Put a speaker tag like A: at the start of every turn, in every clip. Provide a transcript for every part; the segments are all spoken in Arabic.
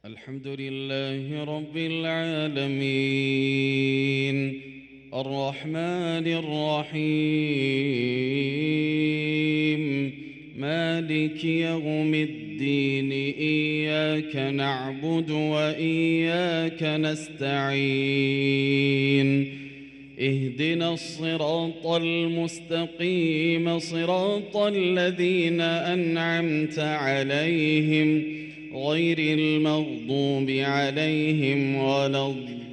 A: الحمد لله رب العالمين الرحمن الرحيم مالك يوم الدين إياك نعبد وإياك نستعين اهدنا الصراط المستقيم صراط الذين أنعمت عليهم غير المغضوب عليهم ولا الضالين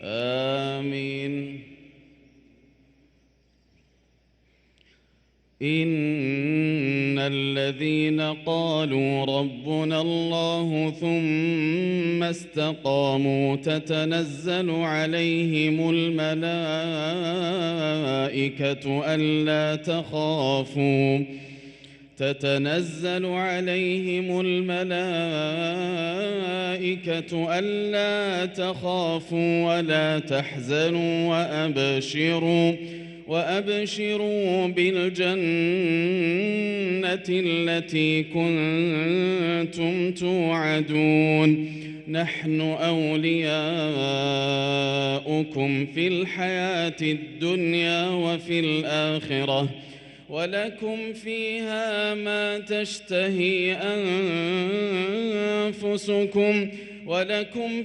A: آمين. إن الذين قالوا ربنا الله ثم استقاموا تتنزل عليهم الملائكة ألا تخافوا ولا تحزنوا وأبشروا بالجنة التي كنتم توعدون نحن أولياؤكم في الحياة الدنيا وفي الآخرة ولكم فيها ما تشتهي أنفسكم ولكم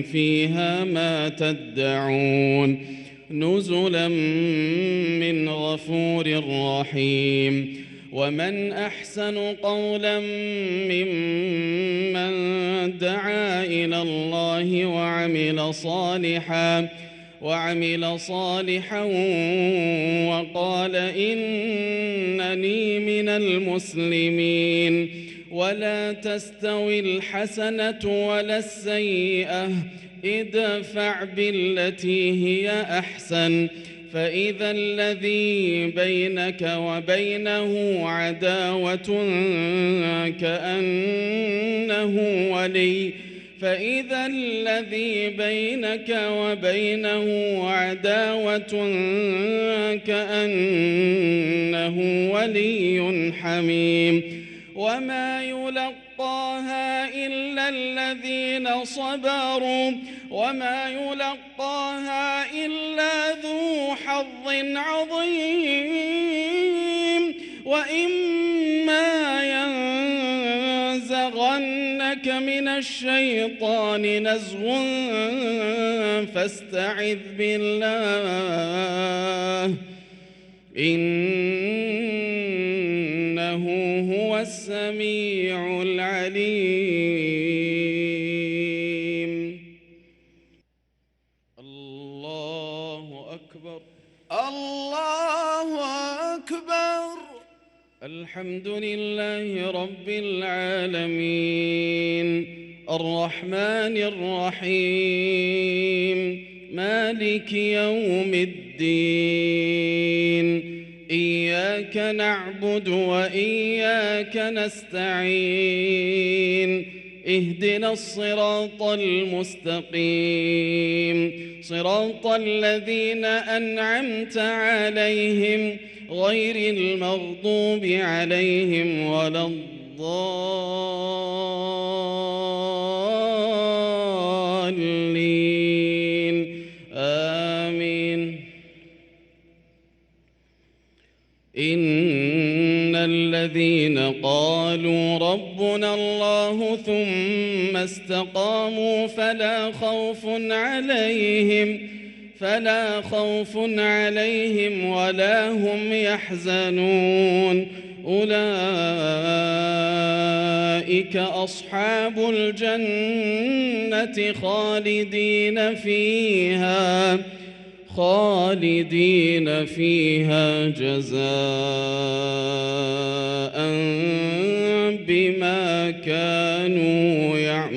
A: فيها ما تدعون نزلا من غفور رحيم. ومن أحسن قولا ممن دعا إلى الله وعمل صالحا وقال إنني من المسلمين. ولا تستوي الحسنة ولا السيئة ادفع بالتي هي أحسن فإذا الذي بينك وبينه عداوة كأنه ولي حميم. وما يلقاها إلا الذين صبروا وما يلقاها إلا ذو حظ عظيم. وإما ينزغنك من الشيطان نزغ فاستعذ بالله إنه هو السميع العليم. الله أكبر الله أكبر. الحمد لله رب العالمين الرحمن الرحيم مالك يوم الدين إياك نعبد وإياك نستعين اهدنا الصراط المستقيم صراط الذين أنعمت عليهم غير المغضوب عليهم ولا الضالين آمين. إن الذين قالوا ربنا الله ثم استقاموا فلا خوف عليهم ولا هم يحزنون أولئك أصحاب الجنة خالدين فيها جزاء بما كانوا يعملون.